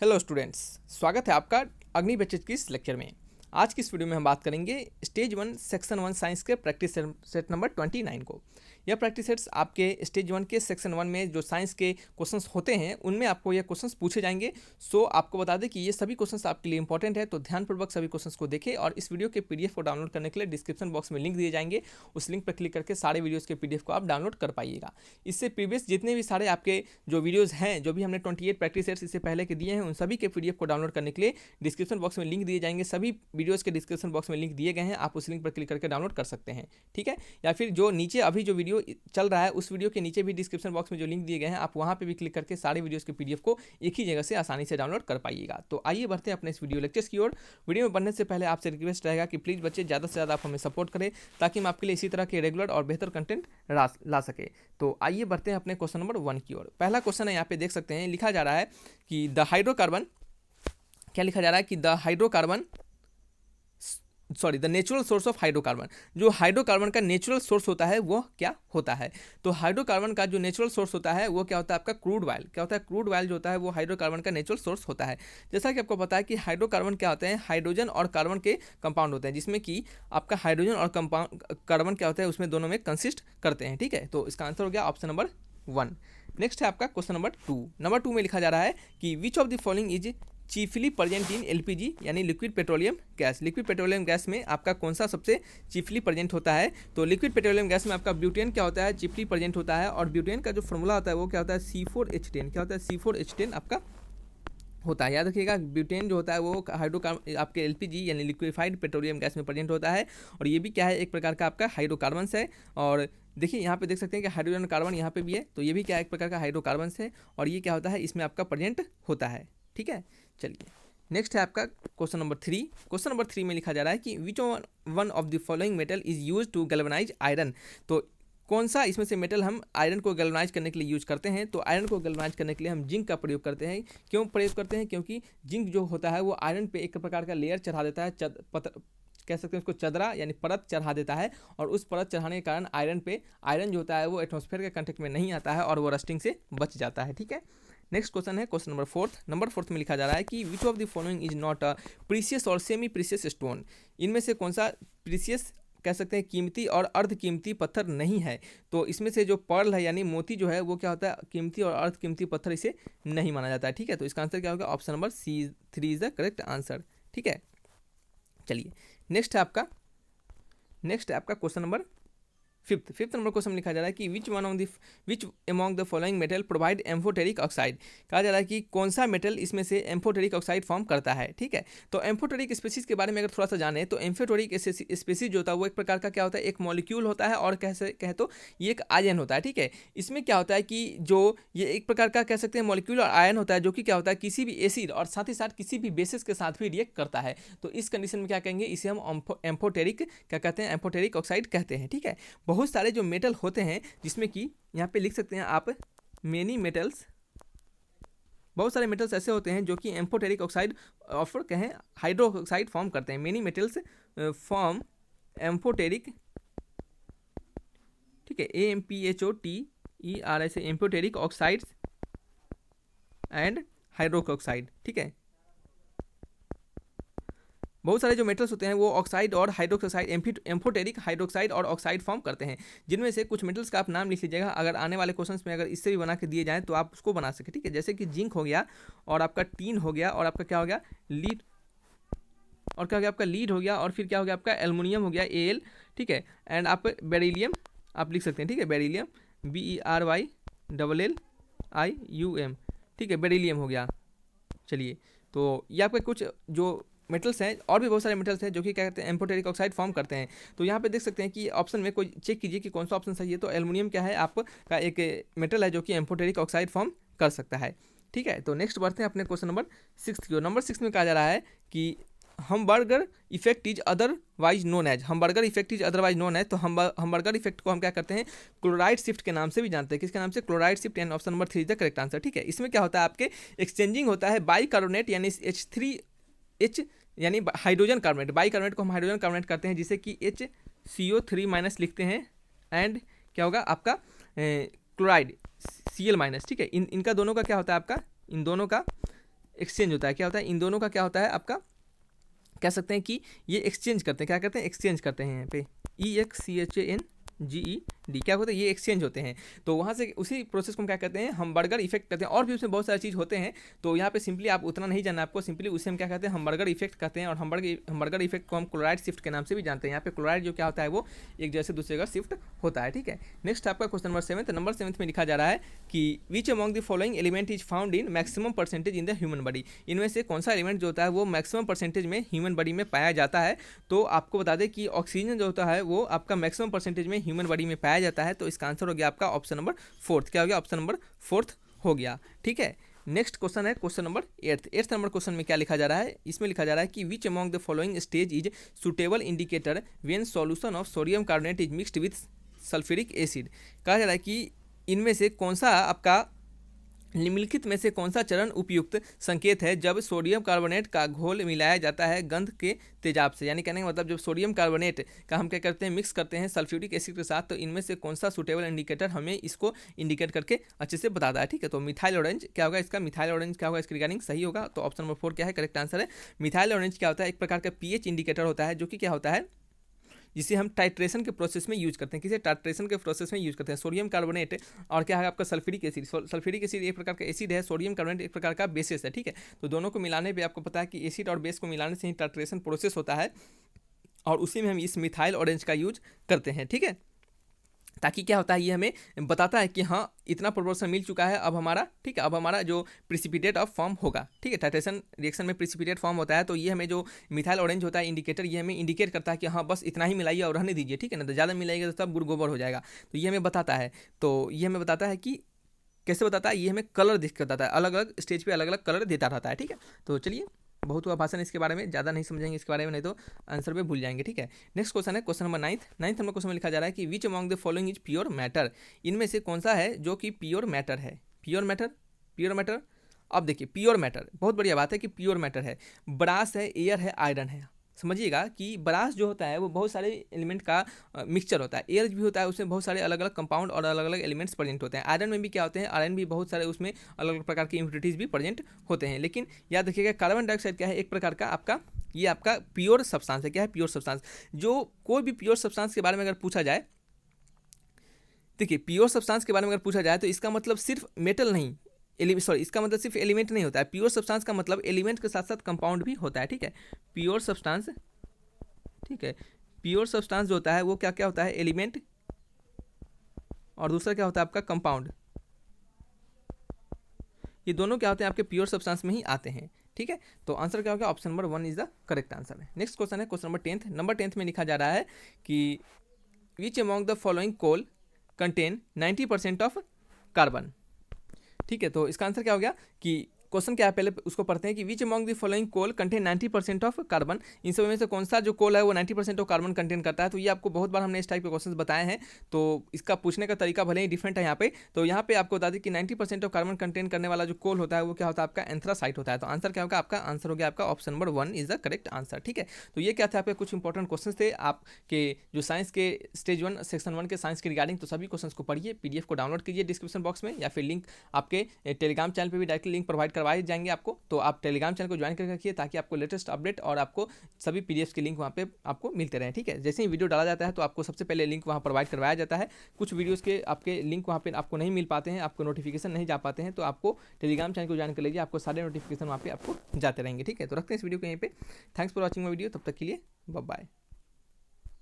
Hello students, स्वागत है आपका अग्नि बैचेज की इस लेक्चर में। आज की इस वीडियो में हम बात करेंगे स्टेज 1 सेक्शन 1 साइंस के प्रैक्टिस सेट नंबर 29 को। यह प्रैक्टिस सेट्स आपके स्टेज 1 के सेक्शन 1 में जो साइंस के क्वेश्चंस होते हैं उनमें आपको ये क्वेश्चंस पूछे जाएंगे। सो आपको बता दें कि ये सभी क्वेश्चंस आपके लिए इंपॉर्टेंट है, तो ध्यानपूर्वक सभी क्वेश्चंस को देखें। और इस वीडियो के पीडीएफ को डाउनलोड करने के लिए डिस्क्रिप्शन बॉक्स में लिंक दिए जाएंगे, उस लिंक पर क्लिक करके सारे वीडियोज़ के पीडीएफ को आप डाउनलोड कर पाइएगा। इससे प्रीवियस जितने भी सारे आपके जो वीडियोज़ हैं, जो भी हमने 28 प्रैक्टिस सेट्स इससे पहले के दिए हैं, उन सभी के पीडीएफ को डाउनलोड करने के लिए डिस्क्रिप्शन बॉक्स में लिंक दिए जाएंगे। सभी वीडियोज़ के डिस्क्रिप्शन बॉक्स में लिंक दिए गए हैं, आप उस लिंक पर क्लिक करके डाउनलोड कर सकते हैं, ठीक है। या फिर जो नीचे अभी जो वीडियो चल रहा है उस वीडियो के नीचे भी डिस्क्रिप्शन बॉक्स में जो लिंक दिए गए हैं, आप वहां पे भी क्लिक करके सारे वीडियोस के पीडीएफ को एक ही जगह से आसानी से डाउनलोड कर पाइएगा। तो आइए बढ़ते हैं अपने इस वीडियो लेक्चर्स की ओर। वीडियो में बढ़ने से पहले आपसे रिक्वेस्ट रहेगा कि प्लीज़ बच्चे ज़्यादा से ज़्यादा आप हमें सपोर्ट करें, ताकि हम आपके लिए इसी तरह के रेगुलर और बेहतर कंटेंट ला सके। तो आइए बढ़ते हैं अपने क्वेश्चन नंबर 1 की ओर। पहला क्वेश्चन है, यहाँ पे देख सकते हैं, लिखा जा रहा है कि द हाइड्रोकार्बन, क्या लिखा जा रहा है कि the natural source of hydrocarbon, जो हाइड्रोकार्बन का नेचुरल सोर्स होता है वो क्या होता है। तो हाइड्रोकार्बन का जो नेचुरल सोर्स होता है वो क्या होता है, आपका क्रूड ऑयल। क्या होता है, क्रूड ऑयल जो होता है वो हाइड्रोकार्बन का नेचुरल सोर्स होता है। जैसा कि आपको पता है कि हाइड्रोकार्बन क्या होते हैं, हाइड्रोजन और कार्बन के कंपाउंड होते हैं, जिसमें कि आपका हाइड्रोजन और कार्बन क्या होता है, उसमें दोनों में कंसिस्ट करते हैं, ठीक है। तो इसका आंसर हो गया ऑप्शन नंबर 1। नेक्स्ट है आपका क्वेश्चन नंबर 2। नंबर 2 में लिखा जा रहा है कि which of the following is chiefly present in LPG यानी liquid petroleum gas. Liquid petroleum gas में आपका कौन सा सबसे चीफली प्रेजेंट होता है। तो लिक्विड पेट्रोलियम गैस में आपका ब्यूटेन क्या होता है, चीफली प्रेजेंट होता है। और ब्यूटेन का जो फॉर्मूला होता है वो क्या होता है, C4H10। क्या होता है, C4H10 आपका होता है। याद रखिएगा, ब्यूटेन जो होता है वो हाइड्रोकार्बन आपके एलपीजी यानी लिक्विफाइड पेट्रोलियम गैस में प्रेजेंट होता है। और ये भी क्या है, एक प्रकार का आपका हाइड्रोकार्बन्स है। और देखिए यहाँ पे देख सकते हैं कि हाइड्रोजन कार्बन यहाँ पे भी है, तो ये भी क्या है, एक प्रकार का हाइड्रोकार्बन्स है। और ये क्या होता है, इसमें आपका प्रेजेंट होता है, ठीक है। चलिए नेक्स्ट है आपका क्वेश्चन नंबर 3। क्वेश्चन नंबर 3 में लिखा जा रहा है कि which one of the following metal is use to galvanize iron. तो कौन सा इसमें से मेटल हम आयरन को गैल्वेनाइज करने के लिए यूज करते हैं। तो आयरन को गैल्वेनाइज करने के लिए हम जिंक का प्रयोग करते हैं। क्यों प्रयोग करते हैं, क्योंकि जिंक जो होता है वो आयरन पे एक प्रकार का लेयर चढ़ा देता है, कह सकते हैं उसको चदरा यानी परत चढ़ा देता है। और उस परत चढ़ाने के कारण आयरन जो होता है वो एटमॉस्फेयर के कांटेक्ट में नहीं आता है और वो रस्टिंग से बच जाता है, ठीक है। नेक्स्ट क्वेश्चन है क्वेश्चन नंबर 4। नंबर 4 में लिखा जा रहा है कि which of the following is not a precious और सेमी प्रीसियस स्टोन। इनमें से कौन सा प्रीसियस कह सकते हैं कीमती और अर्ध कीमती पत्थर नहीं है। तो इसमें से जो पर्ल है यानी मोती जो है वो क्या होता है, कीमती और अर्ध कीमती पत्थर इसे नहीं माना जाता है, ठीक है। तो इसका आंसर क्या होगा, option number C3 is the correct answer, ठीक है। चलिए नेक्स्ट है आपका question number 5th number question लिखा जा रहा है कि which among the following metal provide amphoteric oxide. कहा जा रहा है कि कौन सा मेटल इसमें से एम्फोटेरिक ऑक्साइड फॉर्म करता है, ठीक है। तो एम्फोटेरिक स्पीसीज के बारे में अगर थोड़ा सा जाने तो एम्फोटेरिक स्पीसीज जो होता है वो एक प्रकार का क्या होता है, एक मॉलिक्यूल होता है और कहे तो ये एक आयन होता है, ठीक है। इसमें क्या होता है कि जो ये एक प्रकार का कह सकते हैं मॉलिक्यूल और आयन होता है, जो कि क्या होता है किसी भी एसिड और साथ ही साथ किसी भी बेसिस के साथ भी रिएक्ट करता है। तो इस कंडीशन में क्या कहेंगे, इसे हम एम्फोटेरिक क्या कहते हैं, एम्फोटेरिक ऑक्साइड कहते हैं, ठीक है। बहुत सारे जो मेटल होते हैं, जिसमें कि यहाँ पे लिख सकते हैं आप मेनी मेटल्स, बहुत सारे मेटल्स ऐसे होते हैं जो कि एम्फोटेरिक ऑक्साइड और कहें हाइड्रोक्साइड फॉर्म करते हैं। मेनी मेटल्स फॉर्म एम्फोटेरिक, ठीक है, AMPHOTER से एम्फोटेरिक ऑक्साइड्स एंड हाइड्रोक्साइड, ठीक है। बहुत सारे जो मेटल्स होते हैं वो ऑक्साइड और हाइड्रोक्साइड, एम्फोटेरिक हाइड्रोक्साइड और ऑक्साइड फॉर्म करते हैं। जिनमें से कुछ मेटल्स का आप नाम लिख लीजिएगा, अगर आने वाले क्वेश्चंस में अगर इससे भी बना के दिए जाएँ तो आप उसको बना सके, ठीक है। जैसे कि जिंक हो गया, और आपका टीन हो गया, और आपका क्या हो गया लीड, और क्या हो गया आपका लीड हो गया, और फिर क्या हो गया आपका एल्युमिनियम हो गया Al, ठीक है। एंड आप बेरिलियम आप लिख सकते हैं, ठीक है, बेरिलियम BERYLLIUM, ठीक है, बेरिलियम हो गया। चलिए तो ये आपके कुछ जो मेटल्स हैं, और भी बहुत सारे मेटल्स हैं जो कि क्या कहते हैं एम्फोटेरिक ऑक्साइड फॉर्म करते हैं। तो यहाँ पे देख सकते हैं कि ऑप्शन में कोई चेक कीजिए कि कौन सा ऑप्शन सही है। तो एल्युमिनियम क्या है, आपका एक मेटल है जो कि एम्फोटेरिक ऑक्साइड फॉर्म कर सकता है, ठीक है। तो नेक्स्ट बढ़ते हैं अपने क्वेश्चन नंबर 6 की ओर। नंबर 6 में कहा जा रहा है कि hamburger effect is otherwise known as. Hamburger effect is otherwise known as. तो हमबर्गर इफेक्ट को हम क्या करते हैं, क्लोराइड शिफ्ट के नाम से भी जानते हैं। किसके नाम से, chloride shift, and option number 3 is the correct answer, ठीक है। इसमें क्या होता है, आपके एक्सचेंजिंग होता है बाइकार्बोनेट यानी H3H यानी हाइड्रोजन कार्बोनेट। बाइकार्बोनेट को हम हाइड्रोजन कार्बोनेट करते हैं, जिसे कि HCO3- लिखते हैं। एंड क्या होगा आपका क्लोराइड Cl-, ठीक है। इनका दोनों का क्या होता है, आपका इन दोनों का एक्सचेंज होता है। क्या होता है, इन दोनों का क्या होता है आपका, कह सकते हैं कि ये एक्सचेंज करते हैं। क्या करते हैं, एक्सचेंज करते हैं। यहाँ पे EXCHANGED क्या होता है, ये एक्सचेंज होते हैं। तो वहाँ से उसी प्रोसेस को हम क्या कहते हैं, हमबर्गर इफेक्ट कहते हैं। और भी उसमें बहुत सारी चीज़ होते हैं, तो यहाँ पे सिंपली आप उतना नहीं जानना आपको, सिंपली उसे हम क्या कहते हैं, हमबर्गर इफेक्ट कहते हैं। और हमबर्गर इफेक्ट को हम क्लोराइड शिफ्ट के नाम से भी जानते हैं। यहाँ पे क्लोराइड जो क्या होता है वो एक जगह से दूसरी जगह शिफ्ट होता है। ठीक है, नेक्स्ट आपका क्वेश्चन नंबर 7 में लिखा जा रहा है कि which among the following element is found in maximum percentage in the human body. इनमें से कौन सा एलिमेंट जो होता है वो मैक्सिमम परसेंटेज में ह्यूमन बॉडी में पाया जाता है। तो आपको बता दें कि ऑक्सीजन जो होता है वो आपका मैक्सिमम परसेंटेज में ह्यूमन बॉडी में पाया जाता है। तो इसका आंसर हो गया आपका ऑप्शन नंबर 4। क्या हो गया, ऑप्शन नंबर 4 हो गया। ठीक है, नेक्स्ट क्वेश्चन है क्वेश्चन नंबर 8 नंबर क्वेश्चन में क्या लिखा जा रहा है, इसमें लिखा जा रहा है कि which among the following stage is suitable indicator when solution of sodium carbonate is mixed with sulphuric acid. कहा जा रहा है कि इनमें से कौन सा आपका, निम्नलिखित में से कौन सा चरण उपयुक्त संकेत है जब सोडियम कार्बोनेट का घोल मिलाया जाता है गंध के तेजाब से। यानी कहने का मतलब जब सोडियम कार्बोनेट का हम क्या करते हैं, मिक्स करते हैं सल्फ्यूरिक एसिड के साथ, तो इनमें से कौन सा सूटेबल इंडिकेटर हमें इसको इंडिकेट करके अच्छे से बताता है। ठीक है, तो मिथाइल ऑरेंज क्या होगा, इसका मिथाइल ऑरेंज क्या होगा, इसकी रिगार्डिंग सही होगा। तो ऑप्शन नंबर 4 क्या है, करेक्ट आंसर है। मिथाइल ऑरेंज क्या होता है, एक प्रकार का पीएच इंडिकेटर होता है, जो कि क्या होता है, जिसे हम टाइट्रेशन के प्रोसेस में यूज करते हैं। किसे, टाइट्रेशन के प्रोसेस में यूज करते हैं। सोडियम कार्बोनेट और क्या है आपका सल्फ्यूरिक एसिड। सल्फ्यूरिक एसिड एक प्रकार का एसिड है, सोडियम कार्बोनेट एक प्रकार का बेसिस है। ठीक है, तो दोनों को मिलाने पे आपको पता है कि एसिड और बेस को मिलाने से ही टाइट्रेशन प्रोसेस होता है, और उसी में हम इस मिथाइल ऑरेंज का यूज करते हैं। ठीक है, ताकि क्या होता है, ये हमें बताता है कि हाँ इतना प्रोपोर्शन मिल चुका है अब हमारा। ठीक है, अब हमारा जो प्रिसिपिटेट ऑफ फॉर्म होगा। ठीक है, टाइट्रेशन रिएक्शन में प्रिसिपिटेट फॉर्म होता है, तो ये हमें जो मिथाइल ऑरेंज होता है इंडिकेटर, ये हमें इंडिकेट करता है कि हाँ बस इतना ही मिलाइए और रहने दीजिए। ठीक है ना, तो ज़्यादा मिलाइएगा तो सब गुड़ हो जाएगा। तो ये हमें बताता है, तो ये हमें बताता है कि कैसे बताता है, ये हमें कलर दिख के बताता है, अलग अलग स्टेज पर अलग अलग कलर देता रहता है। ठीक है, तो चलिए बहुत हुआ भाषण इसके बारे में, ज़्यादा नहीं समझेंगे इसके बारे में, नहीं तो आंसर पे भूल जाएंगे। ठीक है, नेक्स्ट क्वेश्चन है क्वेश्चन नंबर 9 नंबर क्वेश्चन में लिखा जा रहा है कि which among the following is pure matter. इनमें से कौन सा है जो कि प्योर मैटर है। प्योर मैटर अब देखिए, प्योर मैटर बहुत बढ़िया बात है कि प्योर मैटर है। ब्रास है, एयर है, आयरन है। समझिएगा कि ब्रास जो होता है वो बहुत सारे एलिमेंट का मिक्सचर होता है। एयर भी होता है, उसमें बहुत सारे अलग अलग कंपाउंड और अलग अलग एलिमेंट्स प्रेजेंट होते हैं। आयरन में भी क्या होते हैं, आयरन भी बहुत सारे उसमें अलग अलग प्रकार की इम्प्योरिटीज़ भी प्रेजेंट होते हैं। लेकिन याद रखिएगा कार्बन डाइऑक्साइड क्या है, एक प्रकार का आपका, ये आपका प्योर सब्सटेंस है। क्या है, प्योर सब्सटेंस। जो कोई भी प्योर सब्सटेंस के बारे में अगर पूछा जाए, देखिए प्योर सब्सटेंस के बारे में अगर पूछा जाए तो इसका मतलब सिर्फ मेटल नहीं, इसका मतलब सिर्फ एलिमेंट नहीं होता है। प्योर सब्सटेंस का मतलब एलिमेंट के साथ साथ कंपाउंड भी होता है। ठीक है, प्योर सब्सटेंस, ठीक है, प्योर सब्सटेंस जो होता है वो क्या क्या होता है, एलिमेंट, और दूसरा क्या होता है आपका कंपाउंड। ये दोनों क्या होते हैं आपके प्योर सब्सटेंस में ही आते हैं। ठीक है, तो आंसर क्या होगा, option number 1 is the correct answer है। नेक्स्ट क्वेश्चन है क्वेश्चन नंबर 10 में लिखा जा रहा है कि which among the following coal contain 90% of carbon. ठीक है, तो इसका आंसर क्या हो गया कि क्वेश्चन क्या है, पहले उसको पढ़ते हैं कि which among the following coal contain 90% of carbon. इन सब में से कौन सा जो कोल है वो 90% ऑफ कार्बन कंटेन करता है। तो ये आपको बहुत बार हमने इस टाइप के क्वेश्चन बताए हैं, तो इसका पूछने का तरीका भले ही डिफरेंट है यहाँ पे। तो यहाँ पे आपको बता दें कि 90% ऑफ कार्बन कंटेन करने वाला जो कोल होता है वो क्या होता है आपका एंथ्रासाइट होता है। तो आंसर क्या होगा आपका, आंसर हो गया आपका option number 1 is the correct answer. ठीक है, तो ये क्या थे आपके कुछ इंपॉर्टेंट क्वेश्चन थे आपके जो साइंस के स्टेज 1 सेक्शन 1 के साइंस के रिगार्डिंग। तो सभी क्वेश्चन को पढ़िए, PDF को डाउनलोड कीजिए डिस्क्रिप्शन बॉक्स में, या फिर लिंक आपके टेलीग्राम चैनल पर भी डायरेक्टली लिंक प्रोवाइड करवाए जाएंगे आपको। तो आप टेलीग्राम चैनल को ज्वाइन करके रखिए ताकि आपको लेटेस्ट अपडेट और आपको सभी PDFs के लिंक वहाँ पे आपको मिलते रहें। ठीक है, जैसे ही वीडियो डाला जाता है तो आपको सबसे पहले लिंक वहाँ प्रोवाइड करवाया जाता है। कुछ वीडियोस के आपके लिंक वहाँ पे आपको नहीं मिल पाते हैं, आपको नोटिफिकेशन नहीं जा पाते हैं, तो आपको टेलीग्राम चैनल को ज्वाइन कर लीजिए, आपको सारे नोटिफिकेशन वहाँ पे आपको जाते रहेंगे। ठीक है, तो रखते हैं इस वीडियो को यहीं पे। Thanks for watching my video, तब तक के लिए बाय बाय।